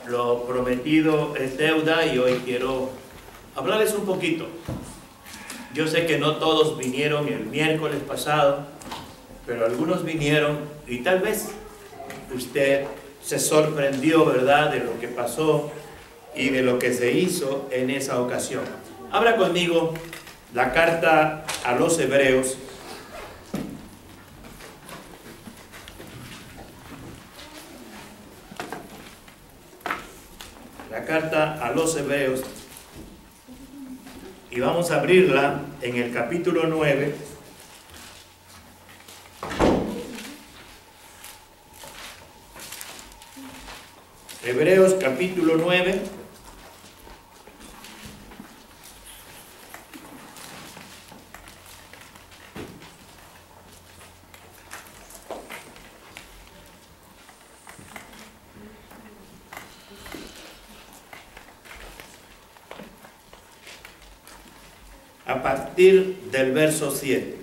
Lo prometido es deuda y hoy quiero hablarles un poquito. Yo sé que no todos vinieron el miércoles pasado, pero algunos vinieron y tal vez usted se sorprendió, ¿verdad?, de lo que pasó y de lo que se hizo en esa ocasión. Abra conmigo la carta a los Hebreos. La carta a los Hebreos, y vamos a abrirla en el capítulo 9. Hebreos capítulo 9. A partir del verso 7.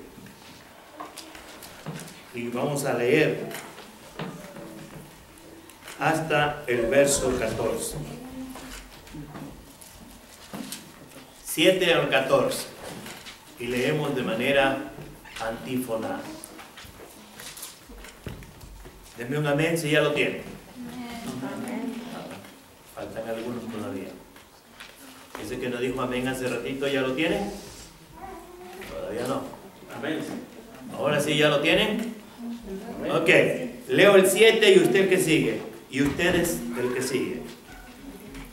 Y vamos a leer hasta el verso 14. 7 al 14. Y leemos de manera antífona. Denme un amén si ya lo tienen. Faltan algunos todavía. Ese que no dijo amén hace ratito, ¿ya lo tiene? Todavía no. Amén. Ahora sí, ¿ya lo tienen? Ok. Leo el 7 y usted el que sigue. Y ustedes el que sigue.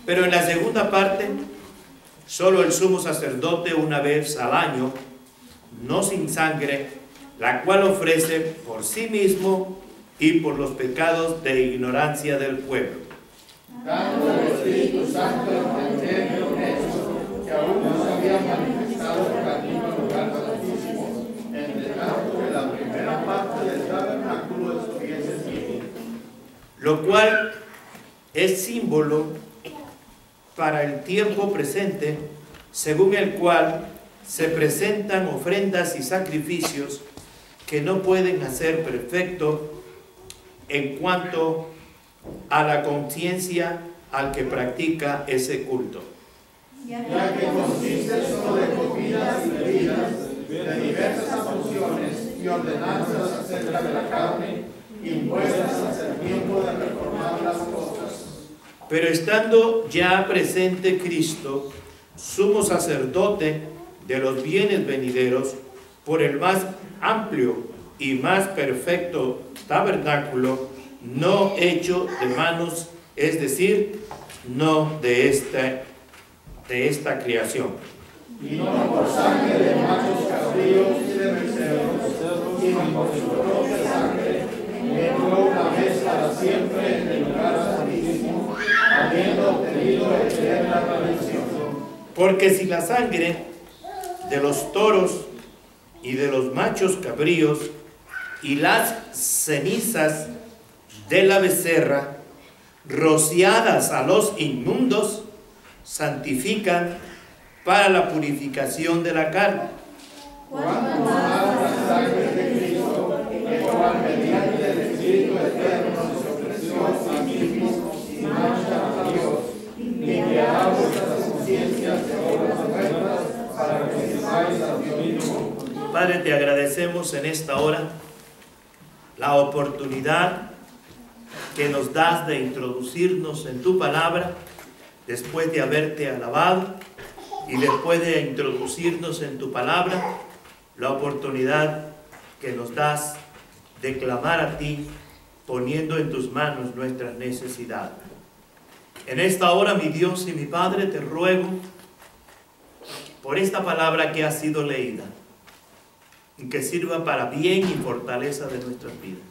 Pero en la segunda parte, solo el sumo sacerdote una vez al año, no sin sangre, la cual ofrece por sí mismo y por los pecados de ignorancia del pueblo. Dando al Espíritu Santo entender un hecho que aún no se había manifestado por el mismo lugar santísimo, entre tanto que la primera parte del tabernáculo estuviese ciega. Lo cual es símbolo para el tiempo presente, según el cual se presentan ofrendas y sacrificios que no pueden hacer perfecto en cuanto a la conciencia al que practica ese culto. Ya que consiste solo de comidas y bebidas, de diversas funciones y ordenanzas acerca de la carne, impuestas hasta el tiempo de reformar las cosas. Pero estando ya presente Cristo, sumo sacerdote de los bienes venideros, por el más amplio y más perfecto tabernáculo, no hecho de manos, es decir, no de esta creación. Y no por sangre de machos cabríos y de becerros, sino por su propia sangre, entró una vez para siempre en el lugar santísimo, habiendo obtenido eterna redención. Porque si la sangre de los toros y de los machos cabríos y las cenizas de la becerra, rociadas a los inmundos, santifican para la purificación de la carne. Cuanto más la sangre de Cristo, el cual mediante el Espíritu eterno se ofreció a sí mismo sin mancha a Dios, limpiará vuestras conciencias de obras rectas para que sirváis a Dios mismo. Padre, te agradecemos en esta hora la oportunidad que nos das de introducirnos en tu palabra después de haberte alabado y después de introducirnos en tu palabra, la oportunidad que nos das de clamar a ti poniendo en tus manos nuestras necesidades. En esta hora, mi Dios y mi Padre, te ruego por esta palabra que ha sido leída y que sirva para bien y fortaleza de nuestras vidas.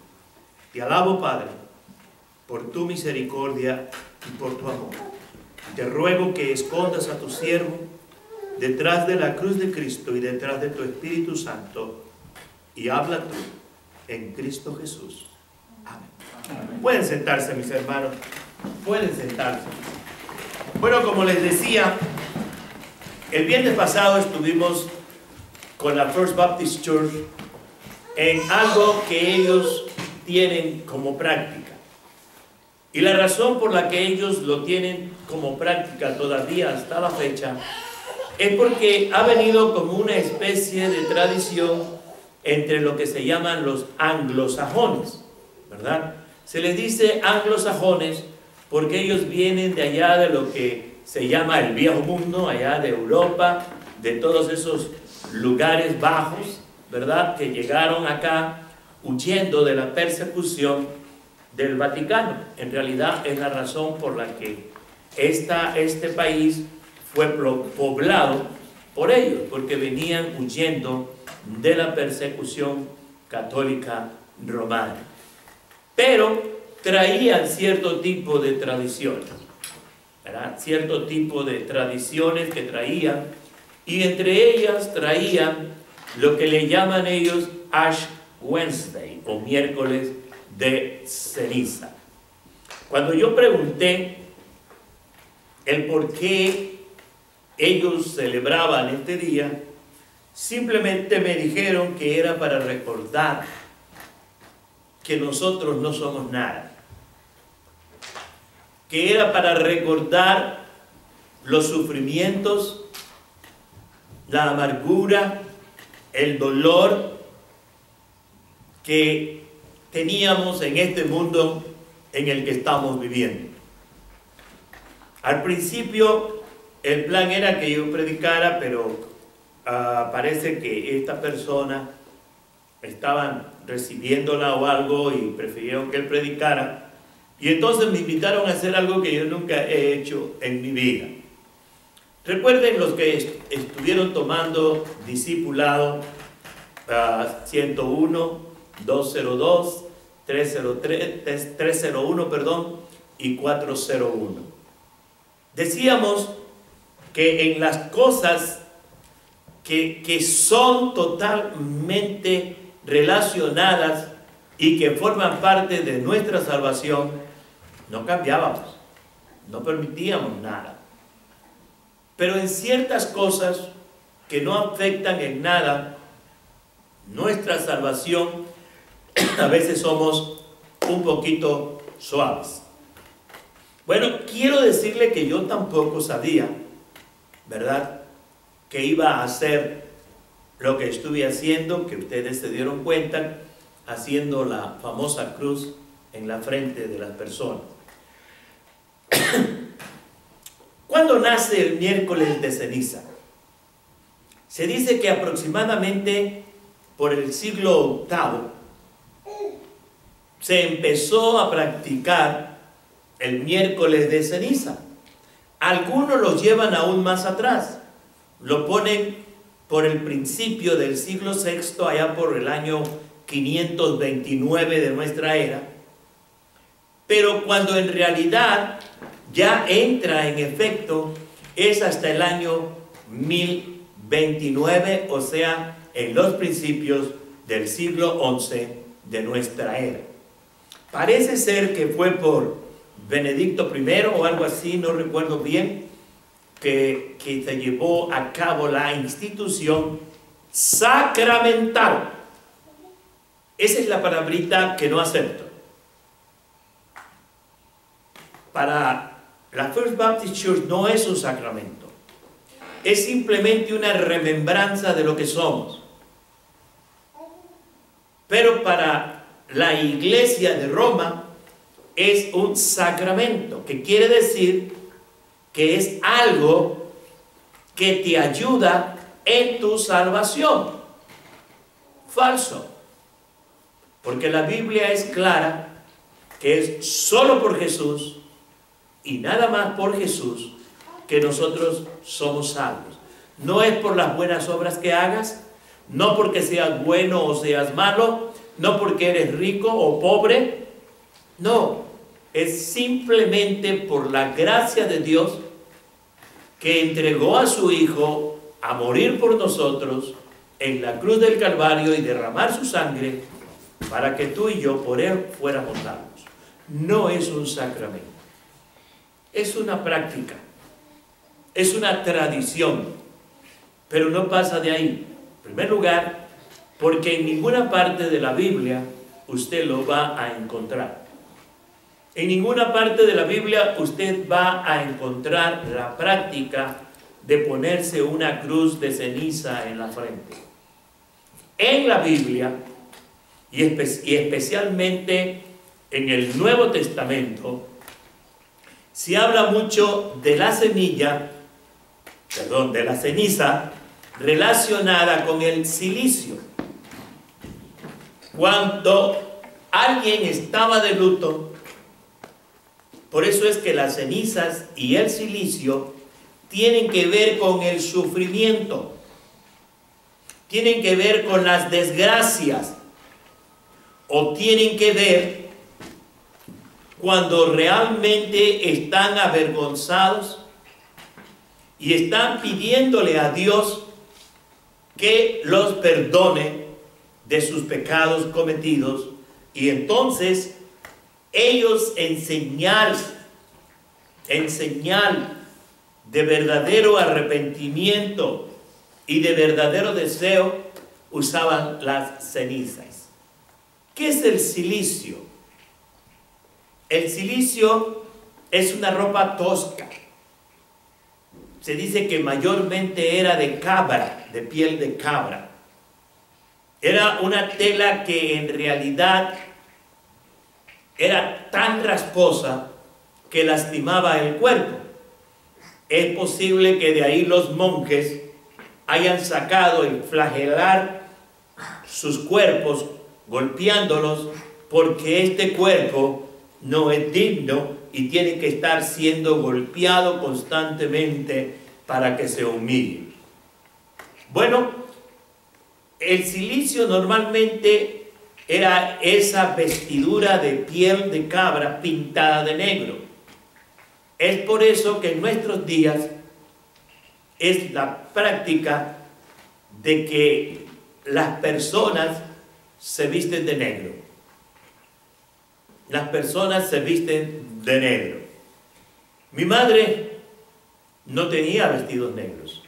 Te alabo, Padre, por tu misericordia y por tu amor. Te ruego que escondas a tu siervo detrás de la cruz de Cristo y detrás de tu Espíritu Santo y habla tú en Cristo Jesús. Amén. Pueden sentarse, mis hermanos. Pueden sentarse. Bueno, como les decía, el viernes pasado estuvimos con la First Baptist Church en algo que ellos tienen como práctica. Y la razón por la que ellos lo tienen como práctica todavía hasta la fecha es porque ha venido como una especie de tradición entre lo que se llaman los anglosajones, ¿verdad? Se les dice anglosajones porque ellos vienen de allá de lo que se llama el viejo mundo, allá de Europa, de todos esos lugares bajos, ¿verdad? Que llegaron acá huyendo de la persecución del Vaticano. En realidad es la razón por la que este país fue poblado por ellos, porque venían huyendo de la persecución católica romana. Pero traían cierto tipo de tradiciones, ¿verdad? Cierto tipo de tradiciones que traían, y entre ellas traían lo que le llaman ellos Ash Wednesday, o miércoles de ceniza. Cuando yo pregunté el por qué ellos celebraban este día, simplemente me dijeron que era para recordar que nosotros no somos nada, que era para recordar los sufrimientos, la amargura, el dolor que teníamos en este mundo en el que estamos viviendo. Al principio el plan era que yo predicara, pero parece que esta persona estaban recibiéndola o algo y prefirieron que él predicara, y entonces me invitaron a hacer algo que yo nunca he hecho en mi vida. Recuerden los que estuvieron tomando discipulado 101, 202, 301, perdón, y 401. Decíamos que en las cosas que son totalmente relacionadas y que forman parte de nuestra salvación, no cambiábamos, no permitíamos nada. Pero en ciertas cosas que no afectan en nada nuestra salvación, a veces somos un poquito suaves. Bueno, quiero decirle que yo tampoco sabía, ¿verdad?, que iba a hacer lo que estuve haciendo, que ustedes se dieron cuenta, haciendo la famosa cruz en la frente de las personas. ¿Cuándo nace el miércoles de ceniza? Se dice que aproximadamente por el siglo VIII se empezó a practicar el miércoles de ceniza. Algunos lo llevan aún más atrás, lo ponen por el principio del siglo VI, allá por el año 529 de nuestra era, pero cuando en realidad ya entra en efecto es hasta el año 1029, o sea, en los principios del siglo XI de nuestra era. Parece ser que fue por Benedicto I o algo así, no recuerdo bien, que se llevó a cabo la institución sacramental. Esa es la palabrita que no acepto. Para la First Baptist Church no es un sacramento, es simplemente una remembranza de lo que somos. Pero para la Iglesia de Roma es un sacramento, que quiere decir que es algo que te ayuda en tu salvación. Falso, porque la Biblia es clara que es solo por Jesús y nada más por Jesús que nosotros somos salvos. No es por las buenas obras que hagas, no porque seas bueno o seas malo, no porque eres rico o pobre, no, es simplemente por la gracia de Dios que entregó a su Hijo a morir por nosotros en la cruz del Calvario y derramar su sangre para que tú y yo por Él fuéramos salvos. No es un sacramento, es una práctica, es una tradición, pero no pasa de ahí. En primer lugar, porque en ninguna parte de la Biblia usted lo va a encontrar. En ninguna parte de la Biblia usted va a encontrar la práctica de ponerse una cruz de ceniza en la frente. En la Biblia, y especialmente en el Nuevo Testamento, se habla mucho de la semilla, de la ceniza relacionada con el silicio. Cuando alguien estaba de luto, por eso es que las cenizas y el silicio tienen que ver con el sufrimiento, tienen que ver con las desgracias, o tienen que ver cuando realmente están avergonzados y están pidiéndole a Dios que los perdone de sus pecados cometidos, y entonces ellos en señal de verdadero arrepentimiento y de verdadero deseo usaban las cenizas. ¿Qué es el silicio? El silicio es una ropa tosca. Se dice que mayormente era de cabra, de piel de cabra. Era una tela que en realidad era tan rasposa que lastimaba el cuerpo. Es posible que de ahí los monjes hayan sacado el flagelar sus cuerpos, golpeándolos, porque este cuerpo no es digno y tiene que estar siendo golpeado constantemente para que se humille. Bueno, el silicio normalmente era esa vestidura de piel de cabra pintada de negro. Es por eso que en nuestros días es la práctica de que las personas se visten de negro. Las personas se visten de negro. Mi madre no tenía vestidos negros.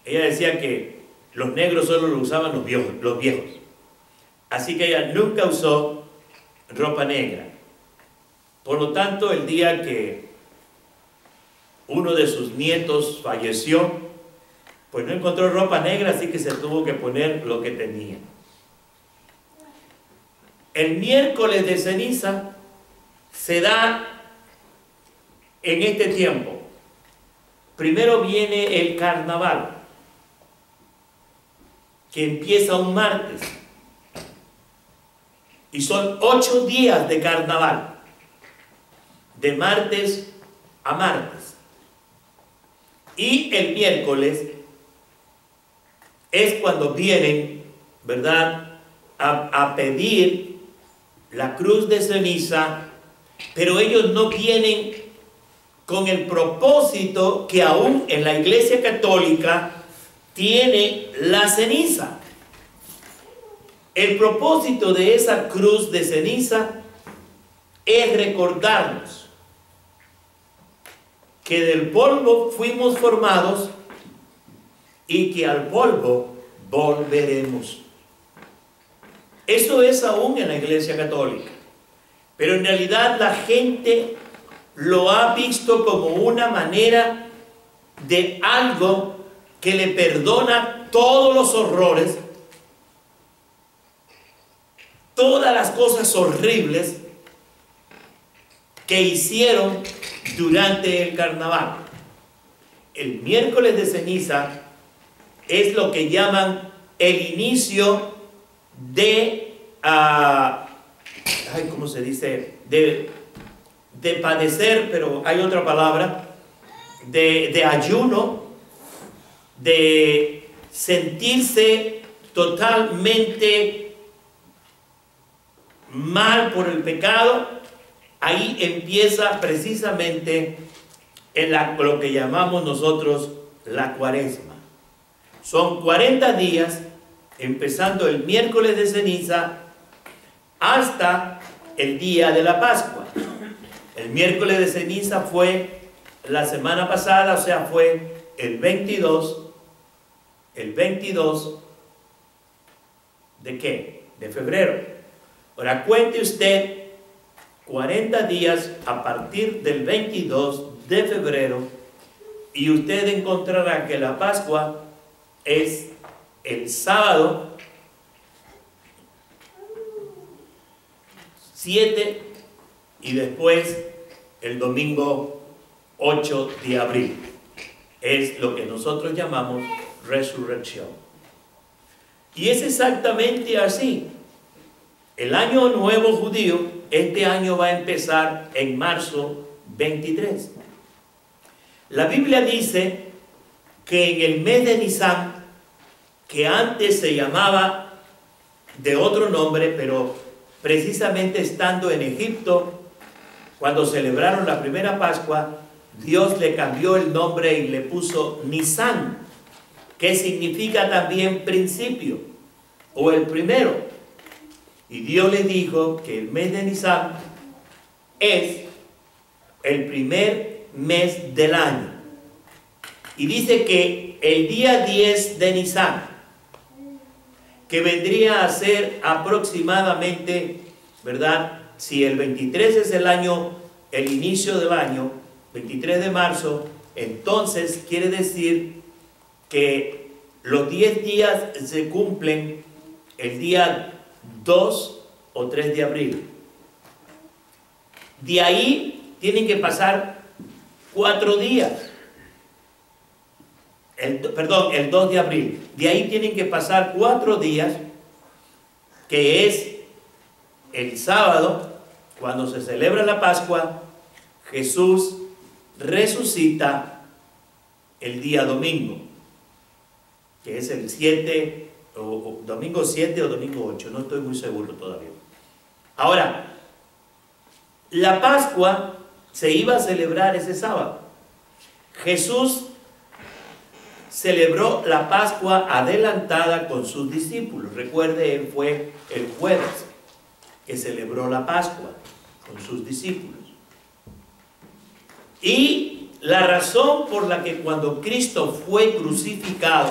Ella decía que los negros solo lo usaban los viejos. Así que ella nunca usó ropa negra. Por lo tanto, el día que uno de sus nietos falleció, pues no encontró ropa negra, así que se tuvo que poner lo que tenía. El miércoles de ceniza se da en este tiempo. Primero viene el carnaval, que empieza un martes. Y son 8 días de carnaval, de martes a martes. Y el miércoles es cuando vienen, ¿verdad?, a pedir la cruz de ceniza, pero ellos no vienen con el propósito que aún en la Iglesia Católica tiene la ceniza. El propósito de esa cruz de ceniza es recordarnos que del polvo fuimos formados y que al polvo volveremos. Eso es aún en la Iglesia Católica, pero en realidad la gente lo ha visto como una manera de algo que le perdona todos los horrores, todas las cosas horribles que hicieron durante el carnaval. El miércoles de ceniza es lo que llaman el inicio de, ¿cómo se dice? De padecer, pero hay otra palabra, de ayuno, de sentirse totalmente mal por el pecado. Ahí empieza precisamente lo que llamamos nosotros la cuaresma. Son 40 días, empezando el miércoles de ceniza hasta el día de la Pascua. El miércoles de ceniza fue la semana pasada, o sea, fue el 22 ¿de qué? De febrero. Ahora cuente usted 40 días a partir del 22 de febrero, y usted encontrará que la Pascua es el sábado 7 y después el domingo 8 de abril. Es lo que nosotros llamamos resurrección. Y es exactamente así. El año nuevo judío, este año va a empezar en marzo 23. La Biblia dice que en el mes de Nisan, que antes se llamaba de otro nombre, pero precisamente estando en Egipto, cuando celebraron la primera Pascua, Dios le cambió el nombre y le puso Nisan, que significa también principio, o el primero. Y Dios le dijo que el mes de Nisan es el primer mes del año. Y dice que el día 10 de Nisan, que vendría a ser aproximadamente, ¿verdad? Si el 23 es el año, el inicio del año, 23 de marzo, entonces quiere decir que los 10 días se cumplen el día 2 o 3 de abril. De ahí tienen que pasar 4 días. El 2 de abril. De ahí tienen que pasar 4 días, que es el sábado, cuando se celebra la Pascua. Jesús resucita el día domingo, que es el 7, o domingo 7 o domingo 8, no estoy muy seguro todavía. Ahora, la Pascua se iba a celebrar ese sábado. Jesús celebró la Pascua adelantada con sus discípulos. Recuerde, él fue el jueves que celebró la Pascua con sus discípulos. Y la razón por la que cuando Cristo fue crucificado,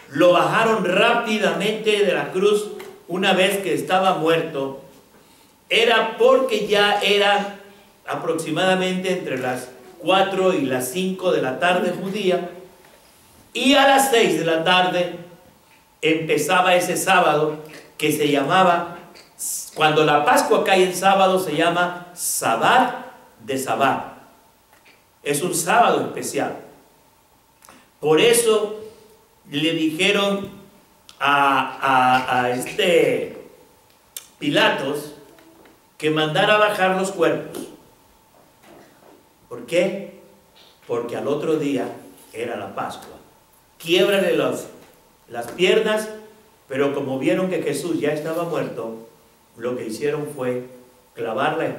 lo bajaron rápidamente de la cruz una vez que estaba muerto, era porque ya era aproximadamente entre las 4 y las 5 de la tarde judía, y a las 6 de la tarde empezaba ese sábado que se llamaba, cuando la Pascua cae en sábado, se llama Sabbat de Sabbat. Es un sábado especial. Por eso le dijeron a Pilatos que mandara bajar los cuerpos. ¿Por qué? Porque al otro día era la Pascua. Quiébrale las piernas, pero como vieron que Jesús ya estaba muerto, lo que hicieron fue clavarle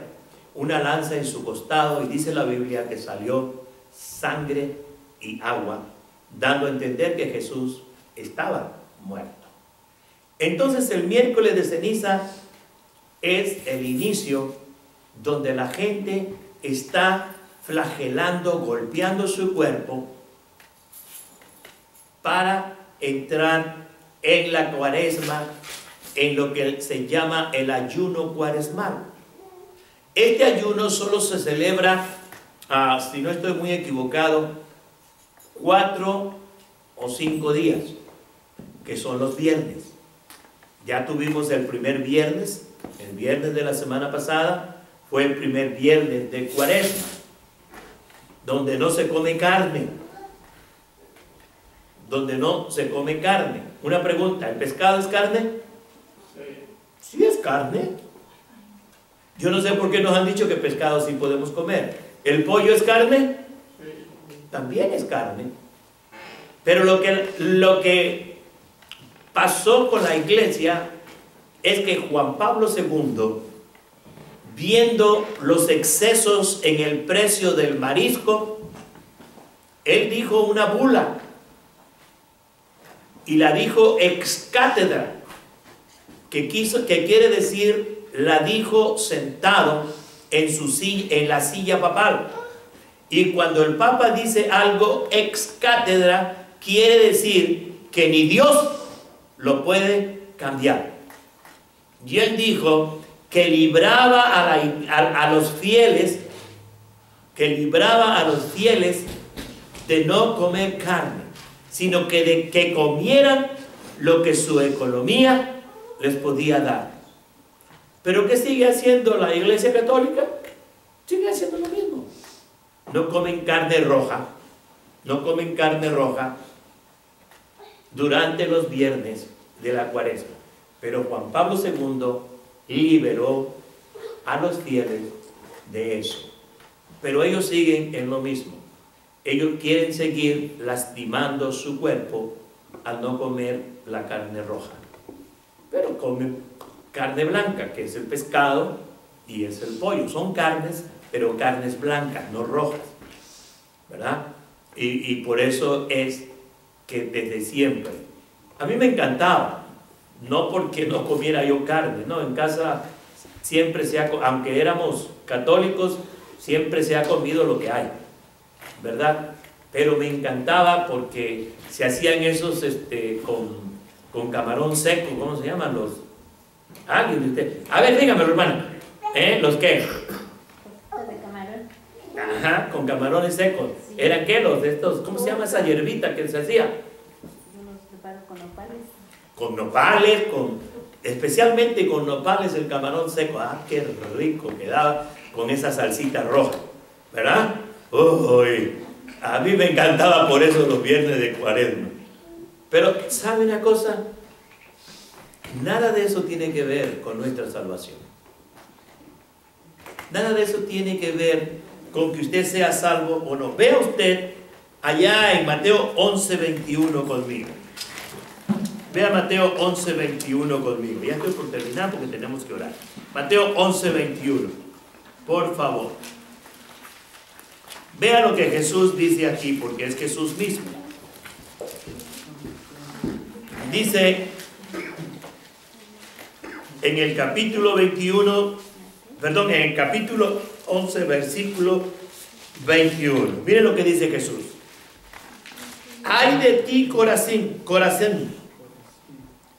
una lanza en su costado, y dice la Biblia que salió sangre y agua, dando a entender que Jesús estaba muerto. Entonces el miércoles de ceniza es el inicio donde la gente está flagelando, golpeando su cuerpo para entrar en la cuaresma, en lo que se llama el ayuno cuaresmal. Este ayuno solo se celebra, si no estoy muy equivocado, 4 o 5 días, que son los viernes. Ya tuvimos el primer viernes, el viernes de la semana pasada fue el primer viernes de cuaresma, donde no se come carne. Donde no se come carne. Una pregunta, ¿el pescado es carne? Sí es carne. Yo no sé por qué nos han dicho que pescado sí podemos comer. ¿El pollo es carne? También es carne. Pero lo que pasó con la iglesia es que Juan Pablo II, viendo los excesos en el precio del marisco, él dijo una bula, y la dijo ex cátedra, que quiere decir, la dijo sentado en la silla papal. Y cuando el Papa dice algo ex cátedra, quiere decir que ni Dios lo puede cambiar. Y él dijo que libraba a los fieles, de no comer carne, sino que comieran lo que su economía les podía dar. ¿Pero qué sigue haciendo la Iglesia Católica? Sigue haciendo lo mismo. No comen carne roja. No comen carne roja durante los viernes de la Cuaresma. Pero Juan Pablo II liberó a los fieles de eso. Pero ellos siguen en lo mismo. Ellos quieren seguir lastimando su cuerpo al no comer la carne roja. Pero comen carne blanca, que es el pescado y es el pollo. Son carnes, pero carnes blancas, no rojas, ¿verdad? Y por eso es que desde siempre, a mí me encantaba, no porque no comiera yo carne, no, en casa siempre aunque éramos católicos, siempre se ha comido lo que hay, ¿verdad? Pero me encantaba porque se hacían esos con camarón seco, ¿cómo se llaman los? ¿Alguien de usted? A ver, dígamelo, hermano. ¿Los qué? Ajá, con camarones secos. Sí. ¿Eran qué? Los de estos, ¿cómo se llama esa hierbita que se hacía? Yo los preparo con nopales. Con nopales, especialmente con nopales el camarón seco. Ah, qué rico quedaba con esa salsita roja, ¿verdad? Uy, a mí me encantaba por eso los viernes de Cuaresma. Pero, ¿sabe una cosa? Nada de eso tiene que ver con nuestra salvación. Nada de eso tiene que ver con que usted sea salvo o no. Vea usted allá en Mateo 11:21 conmigo. Vea Mateo 11:21 conmigo. Ya estoy por terminar porque tenemos que orar. Mateo 11:21. Por favor. Vea lo que Jesús dice aquí, porque es Jesús mismo. Dice en el capítulo 11, versículo 21. Miren lo que dice Jesús. Ay de ti, Corazín.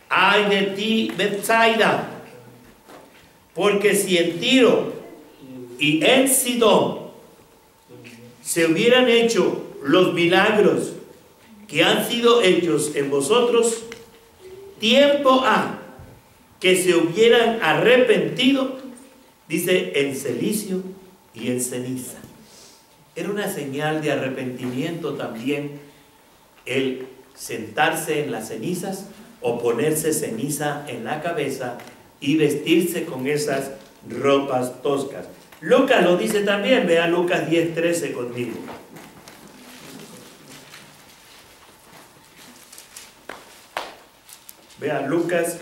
Ay de ti, Betsaida. Porque si en Tiro y en Sidón se hubieran hecho los milagros que han sido hechos en vosotros, tiempo ha que se hubieran arrepentido, dice, en celicio y en ceniza. Era una señal de arrepentimiento también el sentarse en las cenizas o ponerse ceniza en la cabeza y vestirse con esas ropas toscas. Lucas lo dice también, vea Lucas 10:13 conmigo. Vea Lucas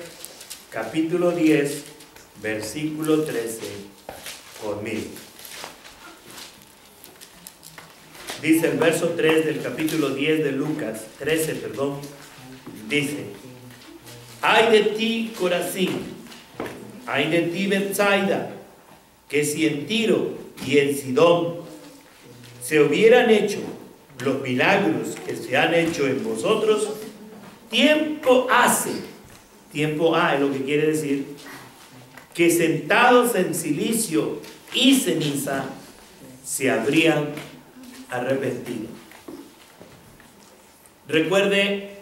capítulo 10, versículo 13 conmigo. Dice el verso 3 del capítulo 10 de Lucas, 13, perdón, dice: ay de ti, Corazín, ay de ti, Betsaida, que si en Tiro y en Sidón se hubieran hecho los milagros que se han hecho en vosotros, tiempo ha, es lo que quiere decir, que sentados en cilicio y ceniza se habrían arrepentido. Recuerde,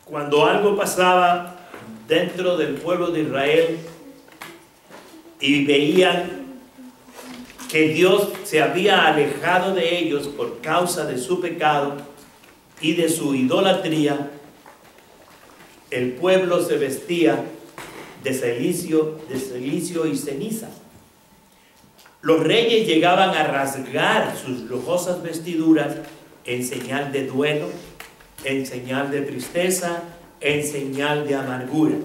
cuando algo pasaba dentro del pueblo de Israel y veían que Dios se había alejado de ellos por causa de su pecado y de su idolatría, el pueblo se vestía de cilicio y ceniza. Los reyes llegaban a rasgar sus lujosas vestiduras en señal de duelo, en señal de tristeza, en señal de amargura.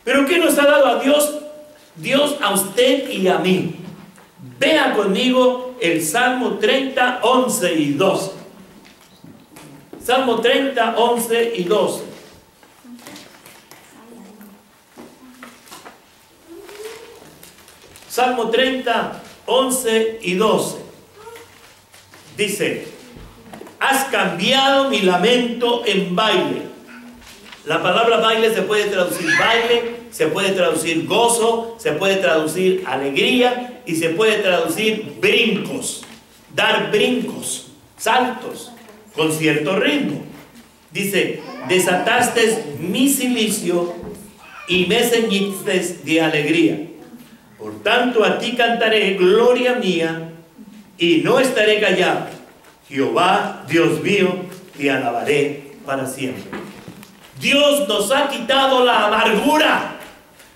¿Pero qué nos ha dado a Dios? Dios a usted y a mí. Vea conmigo el Salmo 30, 11 y 12. Salmo 30, 11 y 12. Salmo 30, 11 y 12. Dice: has cambiado mi lamento en baile. La palabra baile se puede traducir baile, se puede traducir gozo, se puede traducir alegría y se puede traducir brincos, dar brincos, saltos, con cierto ritmo. Dice, desataste mi cilicio y me ceñiste de alegría. Por tanto a ti cantaré, gloria mía, y no estaré callado. Jehová, Dios mío, te alabaré para siempre. Dios nos ha quitado la amargura.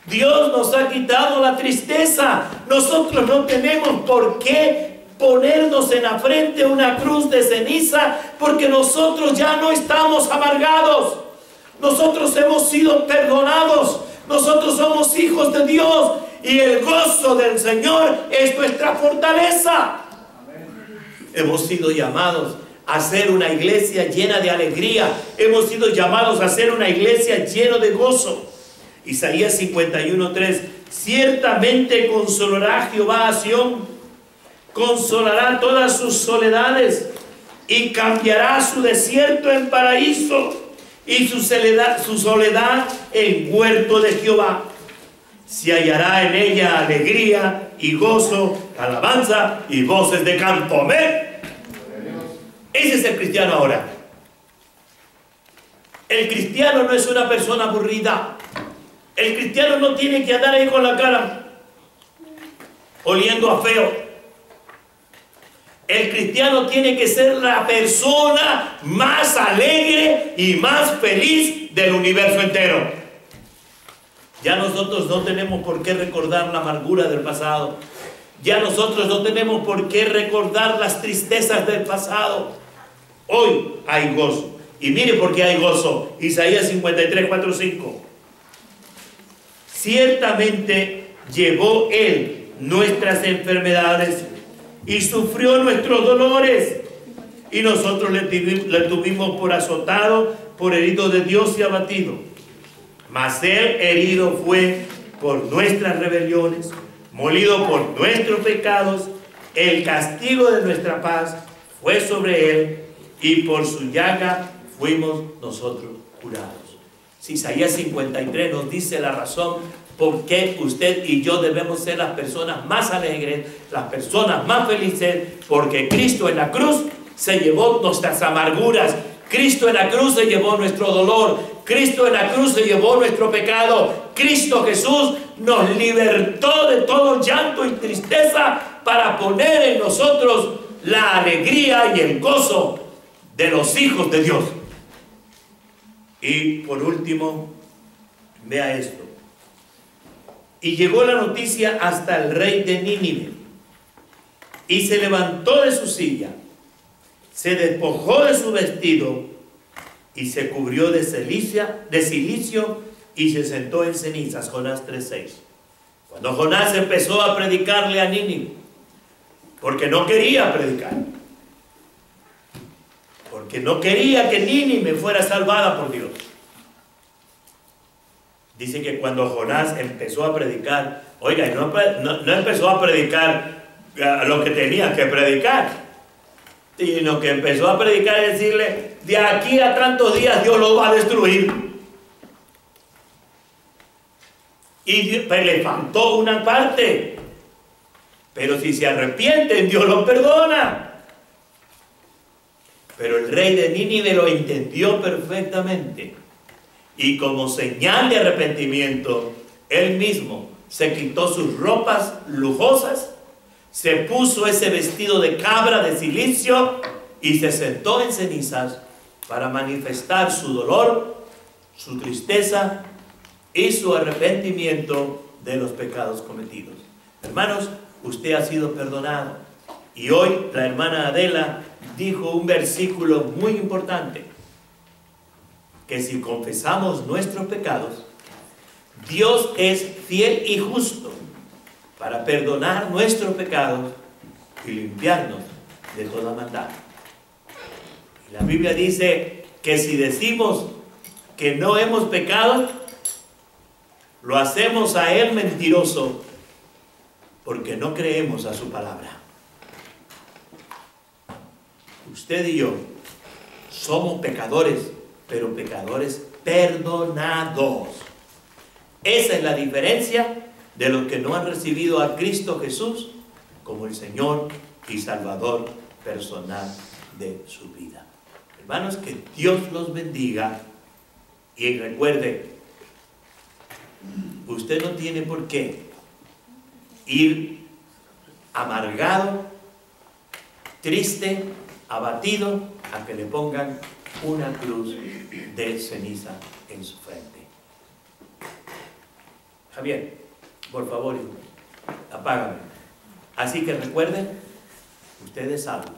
Dios nos ha quitado la tristeza. Nosotros no tenemos por qué ponernos en la frente una cruz de ceniza, porque nosotros ya no estamos amargados. Nosotros hemos sido perdonados. Nosotros somos hijos de Dios y el gozo del Señor es nuestra fortaleza. Hemos sido llamados a ser una iglesia llena de alegría. Hemos sido llamados a ser una iglesia llena de gozo. Isaías 51:3. Ciertamente consolará Jehová a Sión, consolará todas sus soledades y cambiará su desierto en paraíso y su soledad en huerto de Jehová. Se hallará en ella alegría y gozo, alabanza y voces de canto. Amén. Ese es el cristiano ahora. El cristiano no es una persona aburrida. El cristiano no tiene que andar ahí con la cara oliendo a feo. El cristiano tiene que ser la persona más alegre y más feliz del universo entero. Ya nosotros no tenemos por qué recordar la amargura del pasado. Ya nosotros no tenemos por qué recordar las tristezas del pasado. Hoy hay gozo. Y mire por qué hay gozo. Isaías 53:4-5. Ciertamente llevó Él nuestras enfermedades y sufrió nuestros dolores. Y nosotros le tuvimos por azotado, por herido de Dios y abatido. Mas Él herido fue por nuestras rebeliones, molido por nuestros pecados. El castigo de nuestra paz fue sobre Él, y por su llaga fuimos nosotros curados. Si Isaías 53 nos dice la razón por qué usted y yo debemos ser las personas más alegres, las personas más felices, porque Cristo en la cruz se llevó nuestras amarguras. Cristo en la cruz se llevó nuestro dolor. Cristo en la cruz se llevó nuestro pecado. Cristo Jesús nos libertó de todo llanto y tristeza para poner en nosotros la alegría y el gozo de los hijos de Dios. Y por último, vea esto. Y llegó la noticia hasta el rey de Nínive, y se levantó de su silla, se despojó de su vestido y se cubrió de cilicio y se sentó en cenizas. Jonás 3:6. Cuando Jonás empezó a predicarle a Nínive, porque no quería predicar, porque no quería que Nínive fuera salvada por Dios. Dice que cuando Jonás empezó a predicar, oiga, no empezó a predicar lo que tenía que predicar, sino que empezó a predicar y decirle, de aquí a tantos días Dios lo va a destruir. Y pues, le faltó una parte, pero si se arrepienten, Dios lo perdona. Pero el rey de Nínive lo entendió perfectamente, y como señal de arrepentimiento, él mismo se quitó sus ropas lujosas, se puso ese vestido de cabra de cilicio y se sentó en cenizas para manifestar su dolor, su tristeza y su arrepentimiento de los pecados cometidos. Hermanos, usted ha sido perdonado. Y hoy la hermana Adela dijo un versículo muy importante, que si confesamos nuestros pecados, Dios es fiel y justo para perdonar nuestros pecados y limpiarnos de toda maldad. Y la Biblia dice que si decimos que no hemos pecado, lo hacemos a Él mentiroso, porque no creemos a su palabra. Usted y yo somos pecadores, pero pecadores perdonados. Esa es la diferencia de los que no han recibido a Cristo Jesús como el Señor y Salvador personal de su vida. Hermanos, que Dios los bendiga. Y recuerde, usted no tiene por qué ir amargado, triste, abatido, a que le pongan una cruz de ceniza en su frente. Javier, por favor, apágame. Así que recuerden, usted es salvo.